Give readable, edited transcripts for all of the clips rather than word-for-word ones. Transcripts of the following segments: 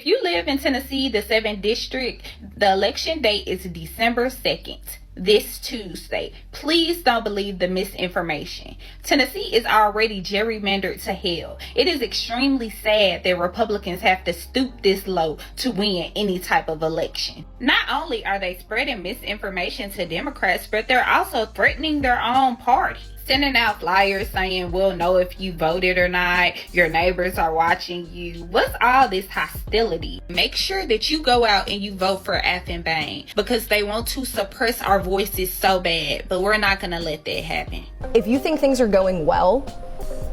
If you live in Tennessee, the 7th District, the election date is December 2nd, this Tuesday. Please don't believe the misinformation. Tennessee is already gerrymandered to hell. It is extremely sad that Republicans have to stoop this low to win any type of election. Not only are they spreading misinformation to Democrats, but they're also threatening their own party. Sending out flyers saying, we'll know if you voted or not. Your neighbors are watching you. What's all this hostility? Make sure that you go out and you vote for Aftyn Behn because they want to suppress our voices so bad, but we're not going to let that happen. If you think things are going well,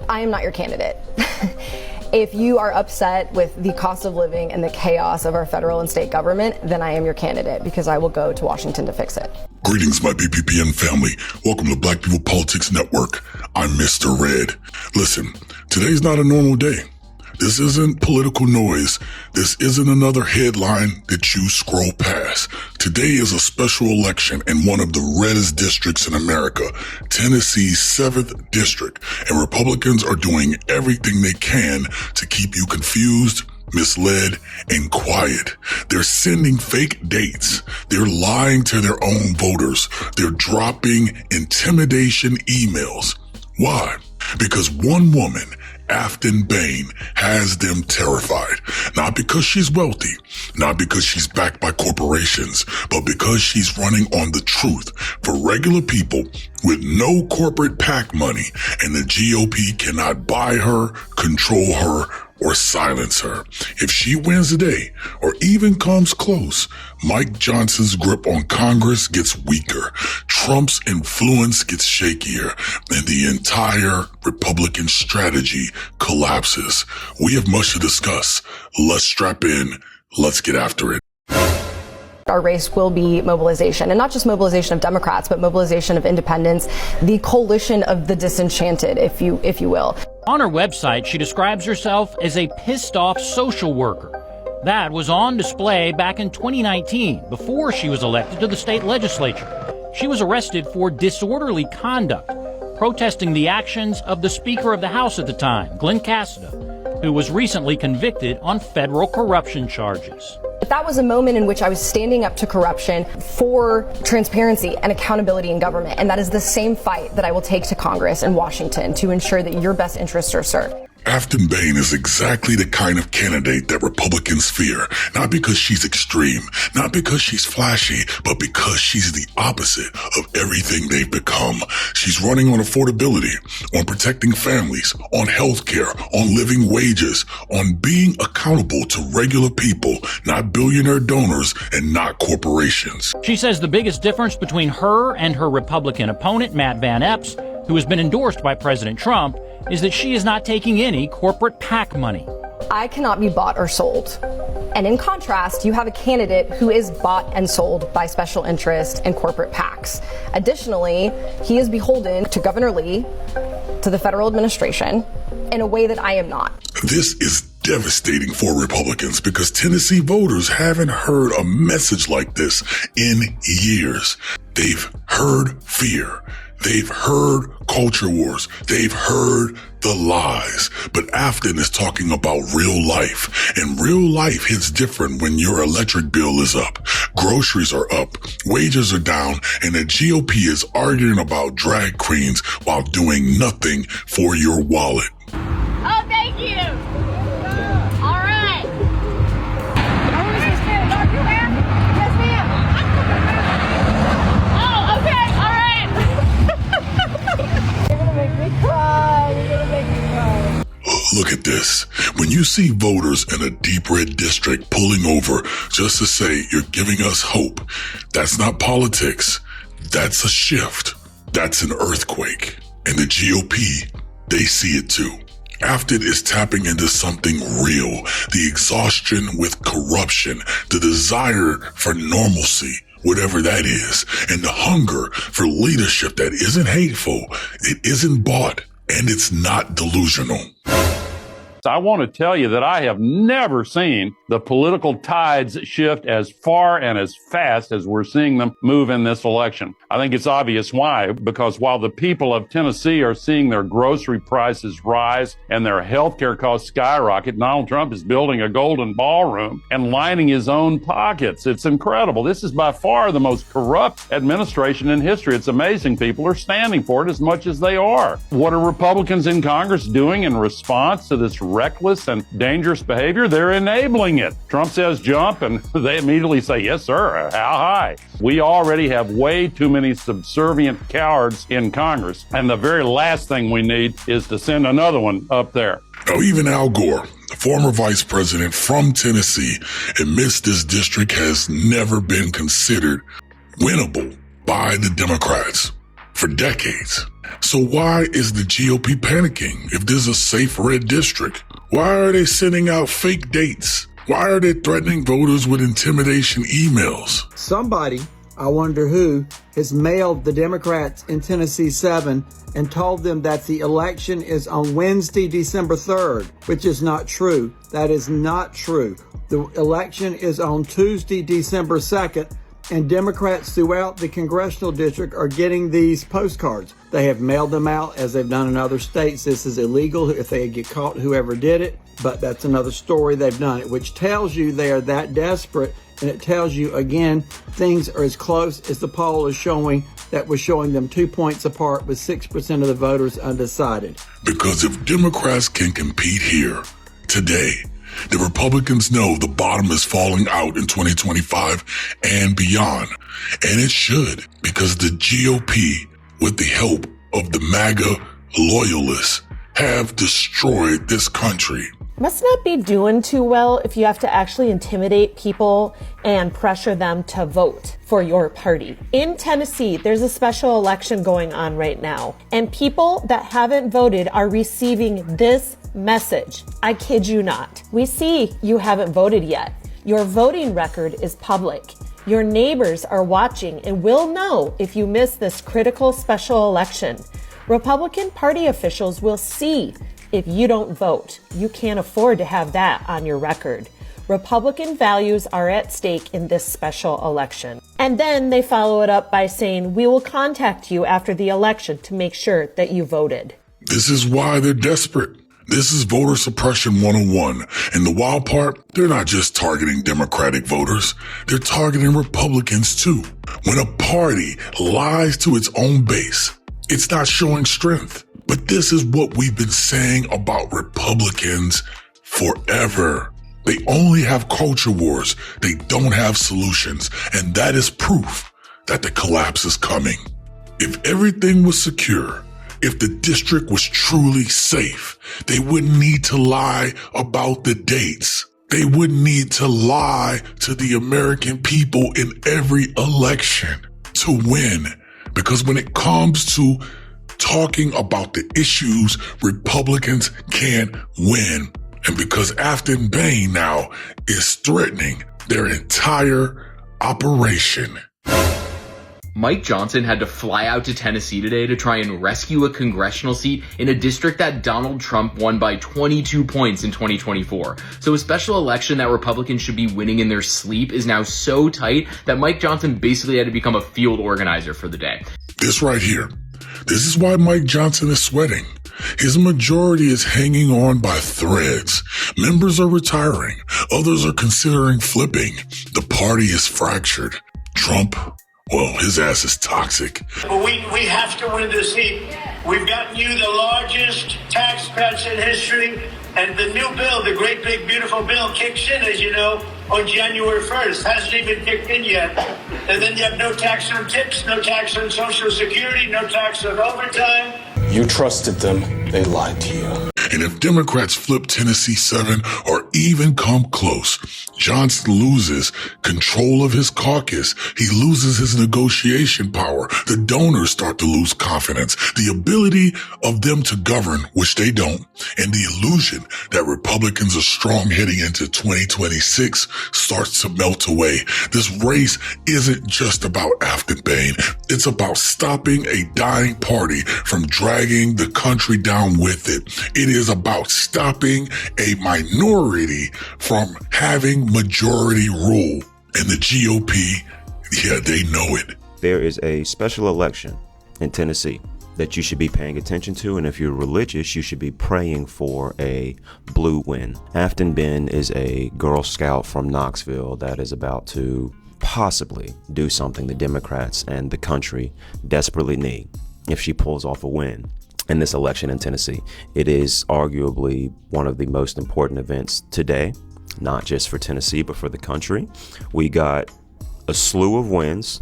I am not your candidate. If you are upset with the cost of living and the chaos of our federal and state government, then I am your candidate because I will go to Washington to fix it. Greetings, my BPPN family. Welcome to Black People Politics Network. I'm Mr. Red. Listen, today's not a normal day. This isn't political noise. This isn't another headline that you scroll past. Today is a special election in one of the reddest districts in America, Tennessee's 7th District, and Republicans are doing everything they can to keep you confused, misled, and quiet. They're sending fake dates. They're lying to their own voters. They're dropping intimidation emails. Why? Because one woman, Aftyn Behn, has them terrified. Not because she's wealthy, not because she's backed by corporations, but because she's running on the truth for regular people with no corporate PAC money, and the GOP cannot buy her, control her, or silence her. If she wins the day, or even comes close, Mike Johnson's grip on Congress gets weaker, Trump's influence gets shakier, and the entire Republican strategy collapses. We have much to discuss. Let's strap in. Let's get after it. Our race will be mobilization, and not just mobilization of Democrats, but mobilization of independents, the coalition of the disenchanted, if you will. On her website, she describes herself as a pissed-off social worker. That was on display back in 2019, before she was elected to the state legislature. She was arrested for disorderly conduct, protesting the actions of the Speaker of the House at the time, Glenn Cassida, who was recently convicted on federal corruption charges. That was a moment in which I was standing up to corruption for transparency and accountability in government. And that is the same fight that I will take to Congress and Washington to ensure that your best interests are served. Aftyn Behn is exactly the kind of candidate that Republicans fear, not because she's extreme, not because she's flashy, but because she's the opposite of everything they've become. She's running on affordability, on protecting families, on healthcare, on living wages, on being accountable to regular people, not billionaire donors and not corporations. She says the biggest difference between her and her Republican opponent, Matt Van Epps, who has been endorsed by President Trump, is that she is not taking any corporate PAC money. I cannot be bought or sold. And in contrast, you have a candidate who is bought and sold by special interest and corporate PACs. Additionally, he is beholden to Governor Lee, to the federal administration, in a way that I am not. This is devastating for Republicans because Tennessee voters haven't heard a message like this in years. They've heard fear. They've heard culture wars. They've heard the lies. But Aftyn is talking about real life. And real life hits different when your electric bill is up, groceries are up, wages are down, and the GOP is arguing about drag queens while doing nothing for your wallet. Oh, thank you. All right. Who is this man? Are you here? Yes, ma'am. Oh, okay. All right. You're going to make me cry. You're going to make me cry. Look at this. When you see voters in a deep red district pulling over just to say you're giving us hope, that's not politics. That's a shift. That's an earthquake. And the GOP, they see it too. Aftyn is tapping into something real, the exhaustion with corruption, the desire for normalcy, whatever that is, and the hunger for leadership that isn't hateful, it isn't bought, and it's not delusional. I want to tell you that I have never seen the political tides shift as far and as fast as we're seeing them move in this election. I think it's obvious why, because while the people of Tennessee are seeing their grocery prices rise and their healthcare costs skyrocket, Donald Trump is building a golden ballroom and lining his own pockets. It's incredible. This is by far the most corrupt administration in history. It's amazing people are standing for it as much as they are. What are Republicans in Congress doing in response to this reckless and dangerous behavior? They're enabling it. Trump says jump, and they immediately say, yes, sir, how high? We already have way too many subservient cowards in Congress, and the very last thing we need is to send another one up there. Now, even Al Gore, the former vice president from Tennessee, admits this district has never been considered winnable by the Democrats for decades. So why is the GOP panicking if this is a safe red district? Why are they sending out fake dates? Why are they threatening voters with intimidation emails? Somebody, I wonder who, has mailed the Democrats in Tennessee 7 and told them that the election is on Wednesday, December 3rd, which is not true. That is not true. The election is on Tuesday, December 2nd, and Democrats throughout the congressional district are getting these postcards. They have mailed them out as they've done in other states. This is illegal if they get caught, whoever did it, but that's another story. They've done it, which tells you they are that desperate. And it tells you, again, things are as close as the poll is showing, that was showing them 2 points apart with 6% of the voters undecided. Because if Democrats can compete here today, the Republicans know the bottom is falling out in 2025 and beyond. And it should, because the GOP, with the help of the MAGA loyalists, have destroyed this country. Must not be doing too well if you have to actually intimidate people and pressure them to vote for your party. In Tennessee, there's a special election going on right now, and people that haven't voted are receiving this message. I kid you not. We see you haven't voted yet. Your voting record is public. Your neighbors are watching and will know if you miss this critical special election. Republican Party officials will see if you don't vote. You can't afford to have that on your record. Republican values are at stake in this special election. And then they follow it up by saying, we will contact you after the election to make sure that you voted. This is why they're desperate. This is voter suppression 101. And the wild part, they're not just targeting Democratic voters. They're targeting Republicans too. When a party lies to its own base, it's not showing strength. But this is what we've been saying about Republicans forever. They only have culture wars. They don't have solutions. And that is proof that the collapse is coming. If everything was secure, if the district was truly safe, they wouldn't need to lie about the dates. They wouldn't need to lie to the American people in every election to win. Because when it comes to talking about the issues, Republicans can't win. And because Aftyn Behn now is threatening their entire operation. Mike Johnson had to fly out to Tennessee today to try and rescue a congressional seat in a district that Donald Trump won by 22 points in 2024. So a special election that Republicans should be winning in their sleep is now so tight that Mike Johnson basically had to become a field organizer for the day. This right here. This is why Mike Johnson is sweating. His majority is hanging on by threads. Members are retiring. Others are considering flipping. The party is fractured. Trump, well, his ass is toxic. But we have to win this seat. We've gotten you the largest tax cuts in history. And the new bill, the great big beautiful bill, kicks in, as you know, on January 1st. Hasn't even kicked in yet. And then you have no tax on tips, no tax on Social Security, no tax on overtime. You trusted them. They lied to you. And if Democrats flip Tennessee 7 or even come close, Johnson loses control of his caucus. He loses his negotiation power. The donors start to lose confidence, the ability of them to govern, which they don't, and the illusion that Republicans are strong heading into 2026 starts to melt away. This race isn't just about Aftyn Behn. It's about stopping a dying party from dragging the country down down with it. It is about stopping a minority from having majority rule. And the GOP, yeah, they know it. There is a special election in Tennessee that you should be paying attention to, and if you're religious, you should be praying for a blue win. Aftyn Behn is a Girl Scout from Knoxville that is about to possibly do something the Democrats and the country desperately need if she pulls off a win in this election in Tennessee. It is arguably one of the most important events today, not just for Tennessee, but for the country. We got a slew of wins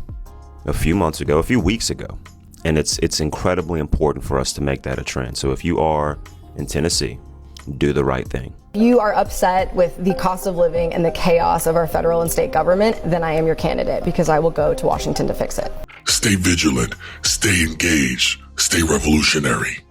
a few weeks ago. And it's incredibly important for us to make that a trend. So if you are in Tennessee, do the right thing. If you are upset with the cost of living and the chaos of our federal and state government, then I am your candidate, because I will go to Washington to fix it. Stay vigilant, stay engaged, stay revolutionary.